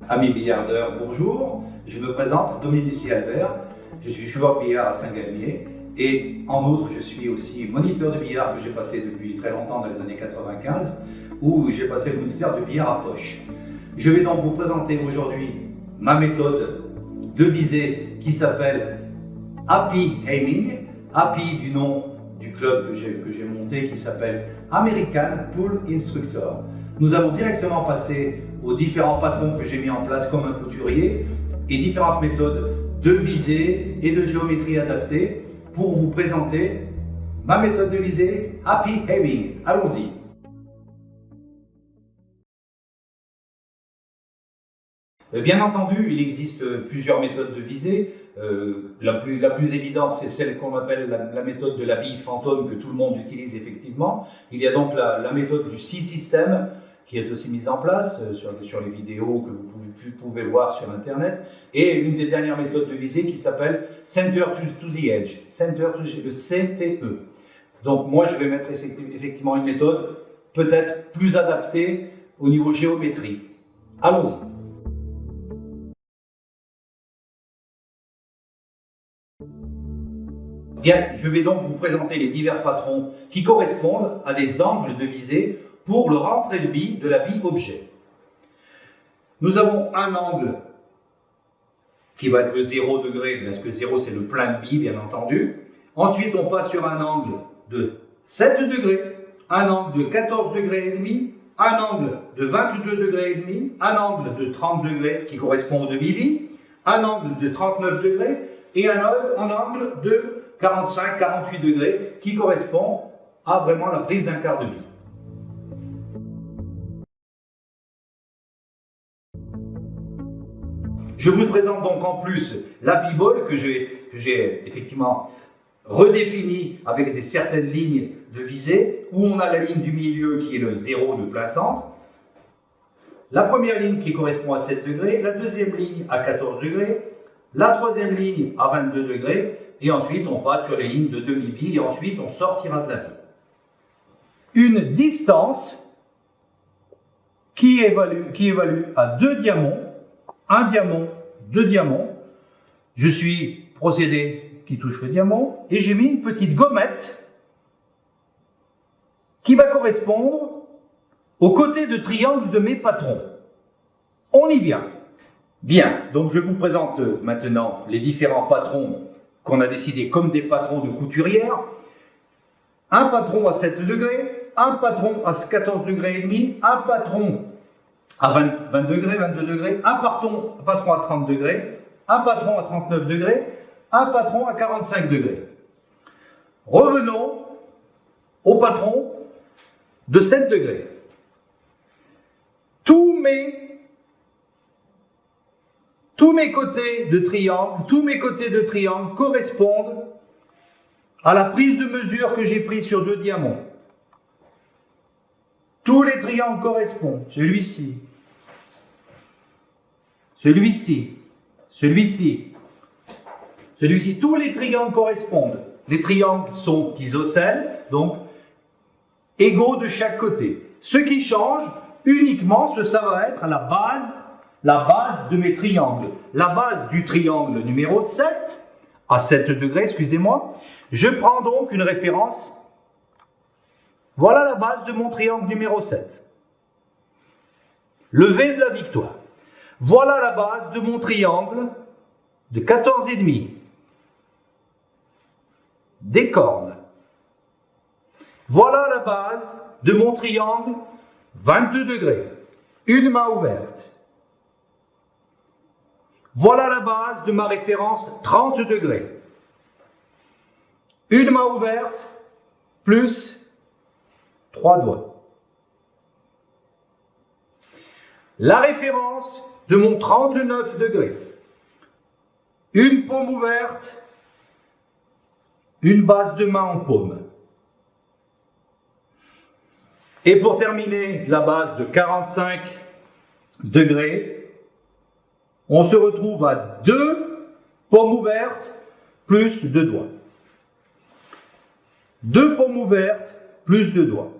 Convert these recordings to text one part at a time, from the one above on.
Amis billardeurs, bonjour. Je me présente, Dominici Albert. Je suis joueur de billard à Saint-Galmier et en outre, je suis aussi moniteur de billard que j'ai passé depuis très longtemps dans les années 95 où j'ai passé le moniteur de billard à poche. Je vais donc vous présenter aujourd'hui ma méthode de visée qui s'appelle Happy Aiming. Happy du nom du club que j'ai monté qui s'appelle American Pool Instructor. Nous allons directement passer aux différents patrons que j'ai mis en place comme un couturier et différentes méthodes de visée et de géométrie adaptée pour vous présenter ma méthode de visée Happy Aiming. Allons-y. Bien entendu, il existe plusieurs méthodes de visée. La plus évidente, c'est celle qu'on appelle la méthode de la bille fantôme que tout le monde utilise effectivement. Il y a donc la méthode du C-System qui est aussi mise en place sur les vidéos que vous pouvez voir sur Internet. Et une des dernières méthodes de visée qui s'appelle Center to the Edge, le CTE. Donc moi, je vais mettre effectivement une méthode peut-être plus adaptée au niveau géométrie. Allons-y. Bien, je vais donc vous présenter les divers patrons qui correspondent à des angles de visée pour le rentrée de bille de la bille objet. Nous avons un angle qui va être le 0 degré, parce que 0 c'est le plein de bille bien entendu. Ensuite on passe sur un angle de 7 degrés, un angle de 14 degrés et demi, un angle de 22 degrés et demi, un angle de 30 degrés qui correspond au demi-bille, un angle de 39 degrés et un angle de 45-48 degrés qui correspond à vraiment la prise d'un quart de bille. Je vous présente donc en plus la bille-ball que j'ai effectivement redéfinie avec certaines lignes de visée où on a la ligne du milieu qui est le 0 de plein centre, la première ligne qui correspond à 7 degrés, la deuxième ligne à 14 degrés, la troisième ligne à 22 degrés et ensuite on passe sur les lignes de demi-bille et ensuite on sortira de la bille. Une distance qui évalue à 2 diamants, un diamant, 2 diamants. Je suis procédé qui touche le diamant et j'ai mis une petite gommette qui va correspondre au côté de triangle de mes patrons. On y vient. Bien, donc je vous présente maintenant les différents patrons qu'on a décidés comme des patrons de couturière. Un patron à 7 degrés, un patron à 14 degrés et demi, un patron à 20 degrés, 22 degrés, un patron à 30 degrés, un patron à 39 degrés, un patron à 45 degrés. Revenons au patron de 7 degrés. Tous mes côtés de triangle, correspondent à la prise de mesure que j'ai prise sur 2 diamants. Tous les triangles correspondent. Celui-ci, celui-ci, celui-ci, celui-ci. Tous les triangles correspondent. Les triangles sont isocèles, donc égaux de chaque côté. Ce qui change uniquement, ça va être la base de mes triangles. La base du triangle numéro 7, à 7 degrés, excusez-moi. Je prends donc une référence. Voilà la base de mon triangle numéro 7. Le V de la victoire. Voilà la base de mon triangle de 14,5. Des cornes. Voilà la base de mon triangle 22 degrés. Une main ouverte. Voilà la base de ma référence 30 degrés. Une main ouverte plus 3 doigts. La référence de mon 39 degrés. Une paume ouverte, une base de main en paume. Et pour terminer, la base de 45 degrés, on se retrouve à 2 paumes ouvertes plus 2 doigts. 2 paumes ouvertes plus 2 doigts.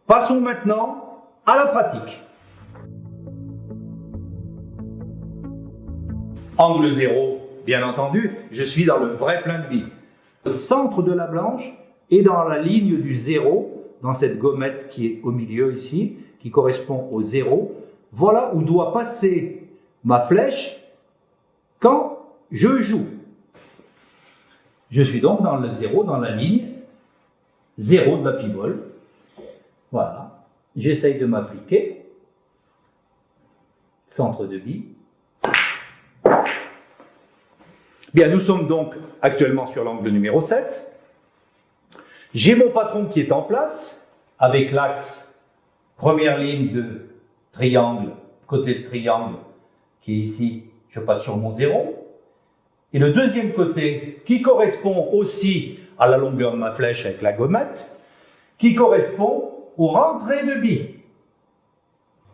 Passons maintenant à la pratique. Angle 0, bien entendu, je suis dans le vrai plein de billes. Le centre de la blanche est dans la ligne du 0, dans cette gommette qui est au milieu ici, qui correspond au 0. Voilà où doit passer ma flèche quand je joue. Je suis donc dans le 0, dans la ligne 0 de la pibole. Voilà. J'essaye de m'appliquer. Centre de billes. Bien, nous sommes donc actuellement sur l'angle numéro 7. J'ai mon patron qui est en place, avec l'axe première ligne de triangle, côté de triangle, qui est ici, je passe sur mon 0. Et le deuxième côté, qui correspond aussi à la longueur de ma flèche avec la gommette, qui correspond aux rentrées de billes.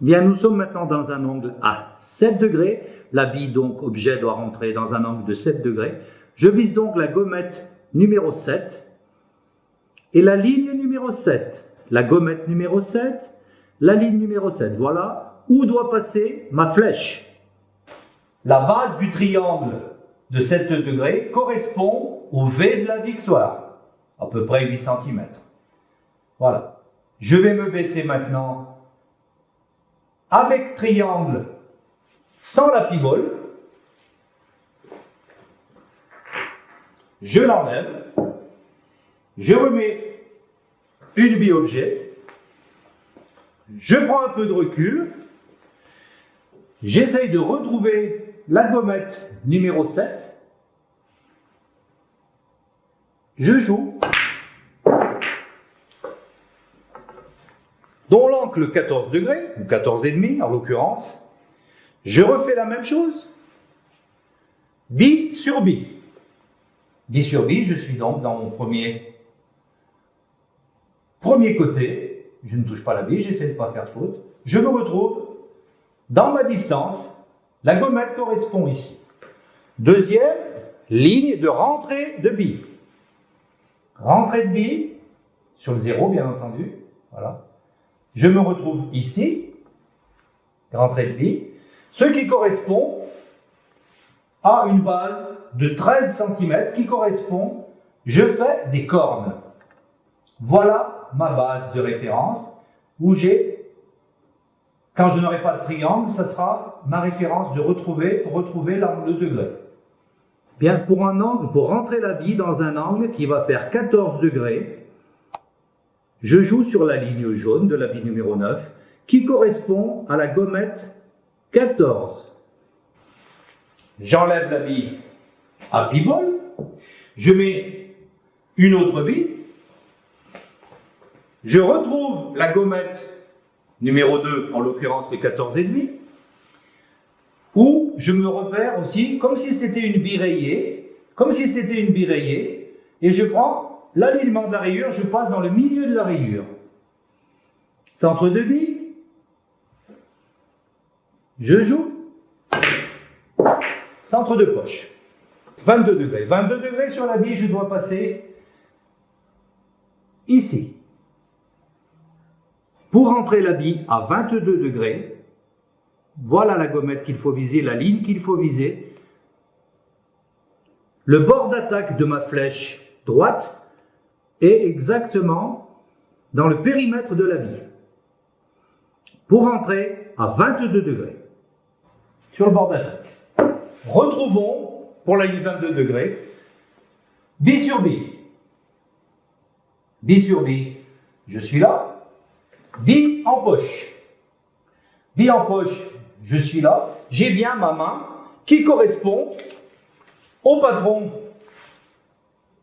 Bien, nous sommes maintenant dans un angle à 7 degrés. La bille, donc, objet, doit rentrer dans un angle de 7 degrés. Je vise donc la gommette numéro 7 et la ligne numéro 7. La gommette numéro 7, la ligne numéro 7. Voilà où doit passer ma flèche. La base du triangle de 7 degrés correspond au V de la victoire, à peu près 8 cm. Voilà. Je vais me baisser maintenant avec triangle sans la pibole. Je l'enlève. Je remets une bille objet. Je prends un peu de recul. J'essaye de retrouver la gommette numéro 7. Je joue. Dont l'angle 14 degrés, ou 14,5 en l'occurrence, je refais la même chose. Bille sur bille. Bille sur bille, je suis donc dans mon premier côté. Je ne touche pas la bille, j'essaie de ne pas faire faute. Je me retrouve dans ma distance. La gommette correspond ici. Deuxième ligne de rentrée de bille. Rentrée de bille, sur le 0 bien entendu. Voilà. Je me retrouve ici, rentrée de bille, ce qui correspond à une base de 13 cm qui correspond, je fais des cornes. Voilà ma base de référence où j'ai, quand je n'aurai pas de triangle, ça sera ma référence pour retrouver l'angle de degré. Bien, pour un angle, pour rentrer la bille dans un angle qui va faire 14 degrés, je joue sur la ligne jaune de la bille numéro 9 qui correspond à la gommette 14. J'enlève la bille à pibole, je mets une autre bille, je retrouve la gommette numéro 2, en l'occurrence le 14,5, où je me repère aussi comme si c'était une bille rayée, et je prends l'alignement de la rayure, je passe dans le milieu de la rayure. Centre de bille, je joue, centre de poche, 22 degrés. 22 degrés sur la bille, je dois passer ici. Pour rentrer la bille à 22 degrés, voilà la gommette qu'il faut viser, la ligne qu'il faut viser. Le bord d'attaque de ma flèche droite est exactement dans le périmètre de la bille. Pour rentrer à 22 degrés sur le bord d'attaque. Retrouvons, pour la ligne 22 degrés, bille sur bille. Bille sur bille, je suis là. Bille en poche. Bille en poche, je suis là. J'ai bien ma main qui correspond au patron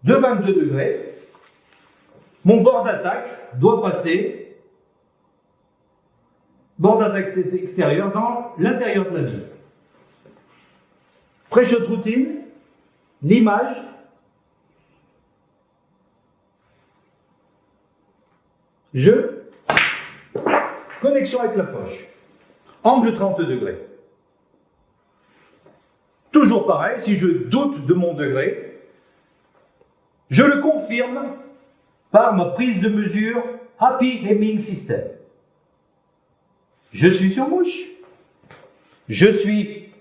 de 22 degrés. Mon bord d'attaque doit passer, bord d'attaque extérieur, dans l'intérieur de la bille. Pré-shot routine, l'image, connexion avec la poche, angle 30 degrés. Toujours pareil, si je doute de mon degré, je le confirme par ma prise de mesure Happy Aiming System. Je suis sur mouche. Je suis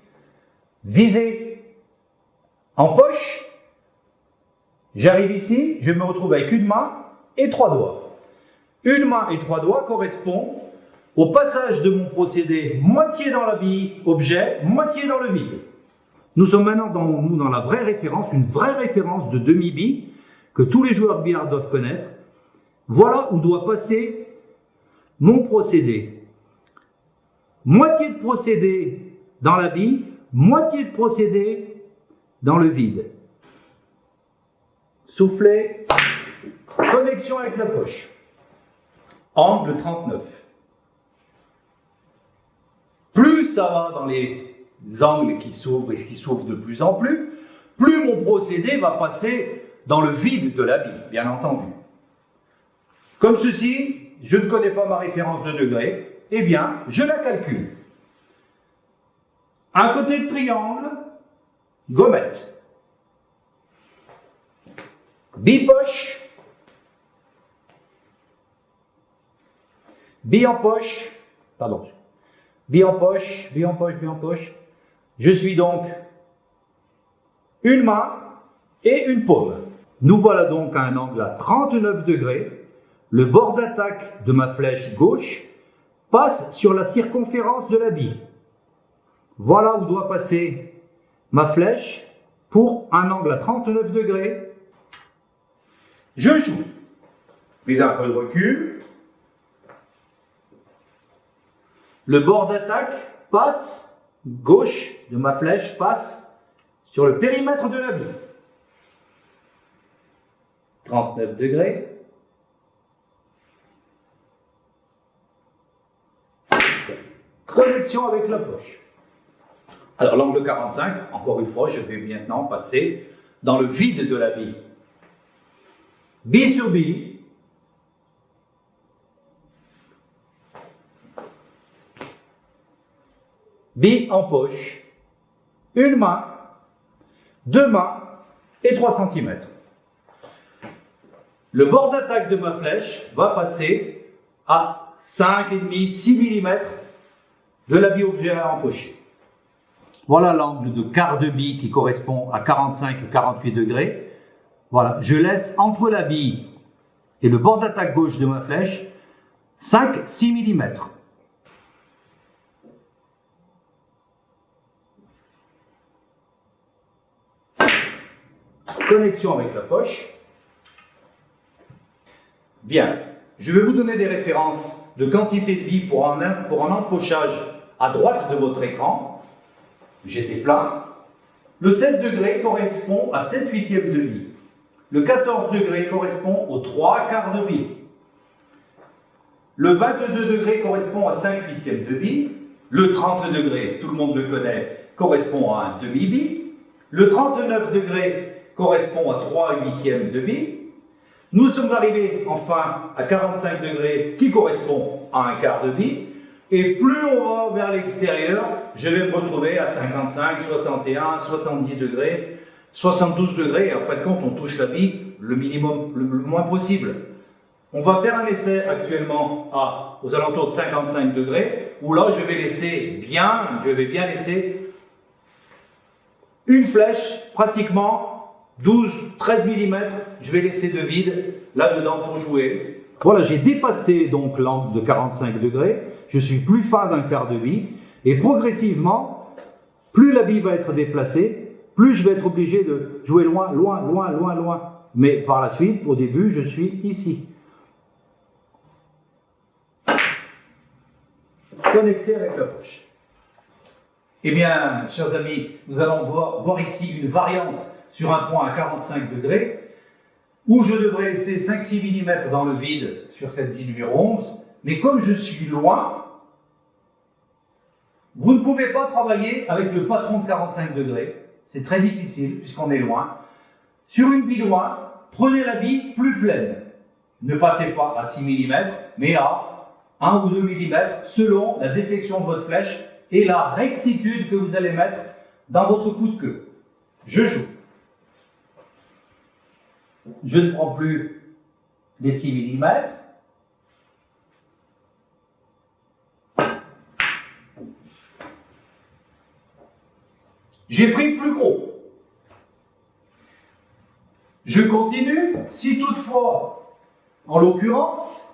visé En poche, j'arrive ici, je me retrouve avec une main et 3 doigts. Une main et 3 doigts correspondent au passage de mon procédé moitié dans la bille objet, moitié dans le vide. Nous sommes maintenant dans la vraie référence, une vraie référence de demi-bille que tous les joueurs de billard doivent connaître. Voilà où doit passer mon procédé. Moitié de procédé dans la bille, moitié de procédé dans le vide. Soufflet, connexion avec la poche. Angle 39. Plus ça va dans les angles qui s'ouvrent et qui s'ouvrent de plus en plus mon procédé va passer dans le vide de la bille, bien entendu. Comme ceci, je ne connais pas ma référence de degré, eh bien, je la calcule. Un côté de triangle, gommette. Bille-poche, bille en poche, pardon, bille en poche, bille en poche, bille en poche. Je suis donc une main et une paume. Nous voilà donc à un angle à 39 degrés. Le bord d'attaque de ma flèche gauche passe sur la circonférence de la bille. Voilà où doit passer ma flèche pour un angle à 39 degrés. Je joue. Prise un peu de recul. Le bord d'attaque passe, gauche de ma flèche passe sur le périmètre de la bille. 39 degrés. Connexion avec la poche. Alors l'angle 45, encore une fois, je vais maintenant passer dans le vide de la bille. Bille sur bille. Bille en poche. Une main, 2 mains et 3 cm. Le bord d'attaque de ma flèche va passer à 5,5, 6 mm de la bille objet empoché. Voilà l'angle de quart de bille qui correspond à 45 et 48 degrés. Voilà, je laisse entre la bille et le bord d'attaque gauche de ma flèche 5-6 mm. Connexion avec la poche. Bien, je vais vous donner des références de quantité de billes pour un empochage à droite de votre écran. J'étais plein. Le 7 degrés correspond à 7/8 de bille. Le 14 degrés correspond aux 3 quarts de bille. Le 22 degrés correspond à 5/8 de bille. Le 30 degrés, tout le monde le connaît, correspond à un demi-bille. Le 39 degrés correspond à 3/8 de bille. Nous sommes arrivés enfin à 45 degrés qui correspond à un quart de bille. Et plus on va vers l'extérieur, je vais me retrouver à 55, 61, 70 degrés, 72 degrés. Et en fin de compte, on touche la bille le minimum, le moins possible. On va faire un essai actuellement aux alentours de 55 degrés, où là, je vais bien laisser une flèche pratiquement 12-13 mm, je vais laisser de vide là-dedans pour jouer. Voilà, j'ai dépassé donc l'angle de 45 degrés, je suis plus fin d'un quart de bille, et progressivement, plus la bille va être déplacée, plus je vais être obligé de jouer loin, loin, loin, loin, loin. Mais par la suite, au début, je suis ici. Connecté avec la poche. Eh bien, chers amis, nous allons voir ici une variante sur un point à 45 degrés, où je devrais laisser 5-6 mm dans le vide sur cette bille numéro 11, mais comme je suis loin, vous ne pouvez pas travailler avec le patron de 45 degrés, c'est très difficile puisqu'on est loin. Sur une bille loin, prenez la bille plus pleine. Ne passez pas à 6 mm, mais à 1 ou 2 mm selon la déflexion de votre flèche et la rectitude que vous allez mettre dans votre coup de queue. Je joue. Je ne prends plus les 6 mm. J'ai pris plus gros. Je continue. Si toutefois, en l'occurrence,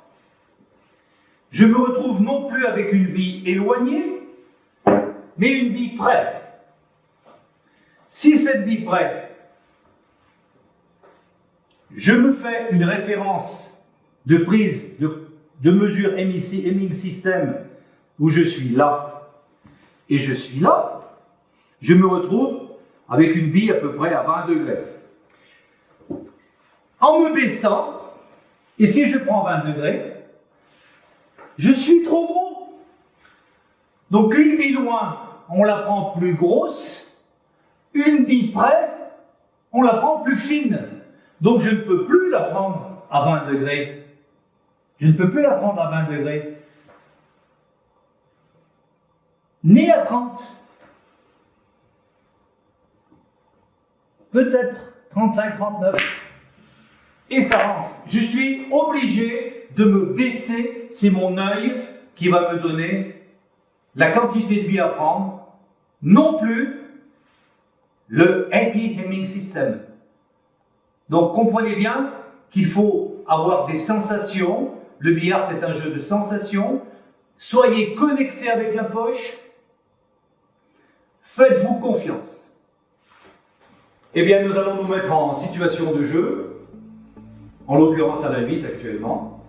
je me retrouve non plus avec une bille éloignée, mais une bille près. Si cette bille près, je me fais une référence de prise de mesure Hamming System où je suis là et je suis là, je me retrouve avec une bille à peu près à 20 degrés. En me baissant, et si je prends 20 degrés, je suis trop gros. Donc une bille loin, on la prend plus grosse, une bille près, on la prend plus fine. Donc je ne peux plus la prendre à 20 degrés. Je ne peux plus la prendre à 20 degrés. Ni à 30. Peut-être 35, 39. Et ça rentre. Je suis obligé de me baisser. C'est mon œil qui va me donner la quantité de billes à prendre. Non plus le Happy Hamming System. Donc comprenez bien qu'il faut avoir des sensations. Le billard, c'est un jeu de sensations. Soyez connectés avec la poche. Faites-vous confiance. Eh bien, nous allons nous mettre en situation de jeu, en l'occurrence à la 8 actuellement.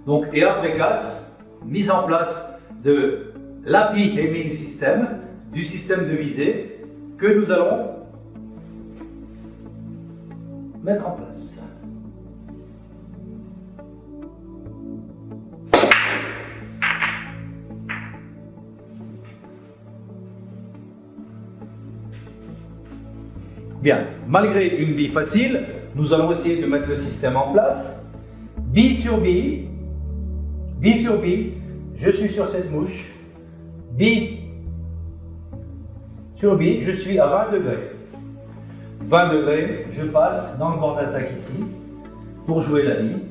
Donc, et après casse, mise en place de l'Happy Hamming System, du système de visée que nous allons mettre en place. Bien, malgré une bille facile, nous allons essayer de mettre le système en place. Bille sur bille, je suis sur cette mouche, bille sur bille, je suis à 20 degrés. 20 degrés, je passe dans le bord d'attaque ici, pour jouer la bille.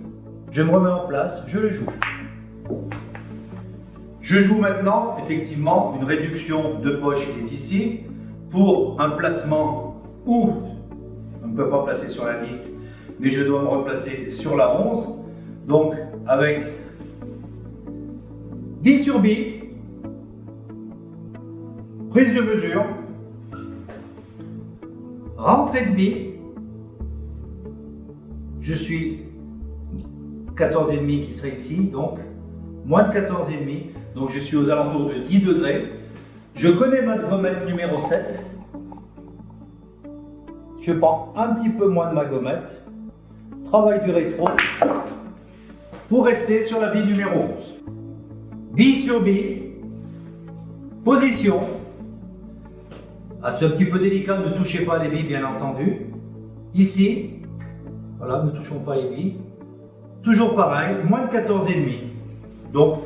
Je me remets en place, je le joue. Je joue maintenant, effectivement, une réduction de poche qui est ici, pour un placement où on ne peut pas placer sur la 10, mais je dois me replacer sur la 11. Donc, avec bille sur bille, prise de mesure, rentrée de bille, je suis 14,5 qui serait ici, donc moins de 14,5, donc je suis aux alentours de 10 degrés. Je connais ma gommette numéro 7. Je prends un petit peu moins de ma gommette, travail du rétro, pour rester sur la bille numéro 11. Bille sur bille, position. Ah, c'est un petit peu délicat, ne touchez pas les billes bien entendu. Ici, voilà, ne touchons pas les billes. Toujours pareil, moins de 14,5. Donc,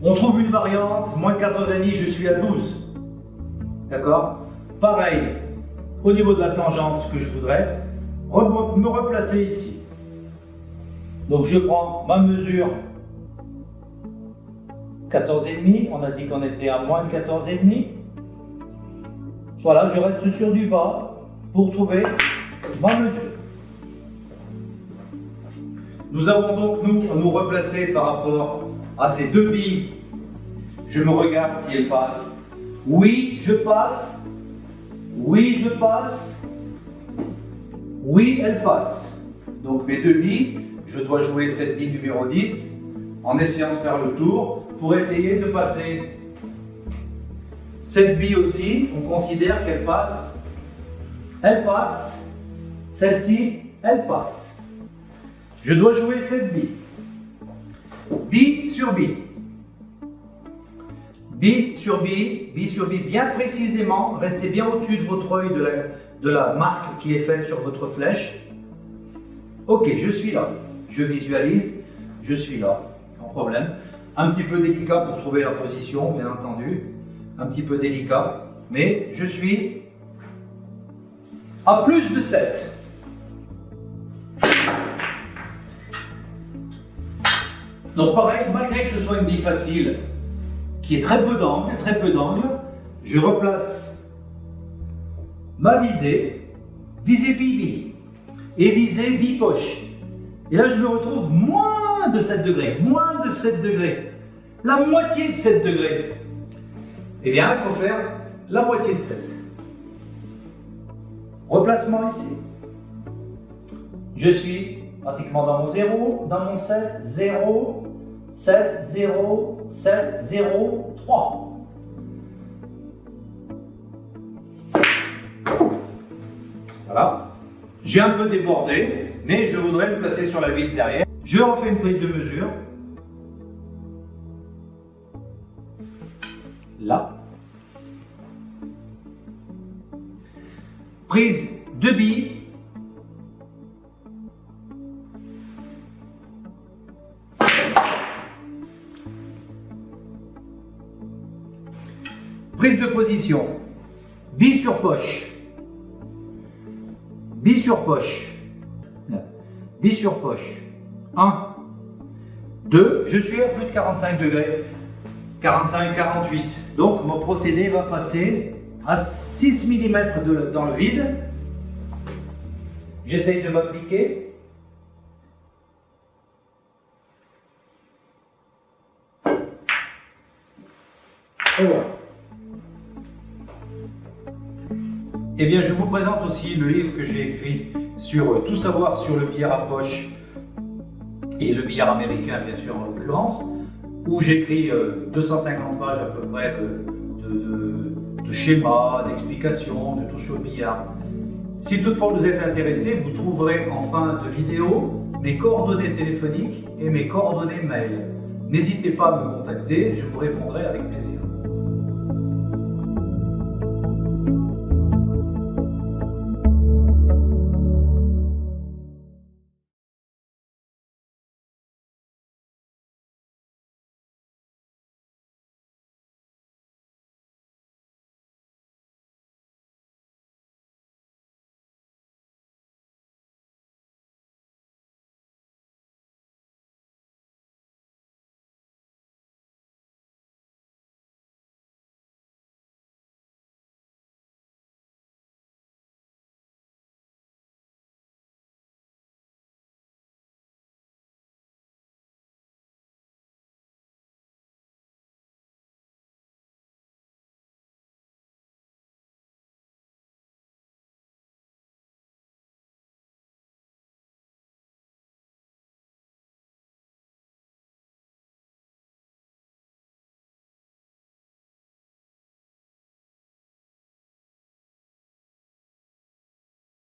on trouve une variante, moins de 14,5, je suis à 12. D'accord? Pareil. Au niveau de la tangente, ce que je voudrais, me replacer ici. Donc je prends ma mesure 14,5, on a dit qu'on était à moins de 14,5. Voilà, je reste sur du bas pour trouver ma mesure. Nous avons donc nous replacer par rapport à ces deux billes. Je me regarde si elles passent. Oui, je passe. Oui, je passe. Oui, elle passe. Donc mes deux billes, je dois jouer cette bille numéro 10 en essayant de faire le tour pour essayer de passer. Cette bille aussi, on considère qu'elle passe. Elle passe. Celle-ci, elle passe. Je dois jouer cette bille. Bille sur bille. Bille sur bille, bien précisément, restez bien au-dessus de votre œil de la marque qui est faite sur votre flèche. Ok, je suis là, je visualise, je suis là, sans problème. Un petit peu délicat pour trouver la position, bien entendu, un petit peu délicat, mais je suis à plus de 7. Donc pareil, malgré que ce soit une bille facile, qui est très peu d'angle, je replace ma visée, visée bille. et viser bipoche. Et là, je me retrouve moins de 7 degrés, moins de 7 degrés, la moitié de 7 degrés. Eh bien, il faut faire la moitié de 7. Replacement ici. Je suis pratiquement dans mon 0, dans mon 7, 0, 7, 0, 7, 0, 3. Voilà. J'ai un peu débordé, mais je voudrais me placer sur la vitre derrière. Je refais une prise de mesure. Là. Prise de billes. Prise de position. Bille sur poche. Bille sur poche. Bille sur poche. 1, 2. Je suis à plus de 45 degrés. 45, 48. Donc mon procédé va passer à 6 mm dans le vide. J'essaye de m'appliquer. Et voilà. Eh bien, je vous présente aussi le livre que j'ai écrit sur tout savoir sur le billard à poche et le billard américain, bien sûr, en l'occurrence, où j'écris 250 pages à peu près de schémas, d'explications, de tout sur le billard. Si toutefois vous êtes intéressé, vous trouverez en fin de vidéo mes coordonnées téléphoniques et mes coordonnées mail. N'hésitez pas à me contacter, je vous répondrai avec plaisir.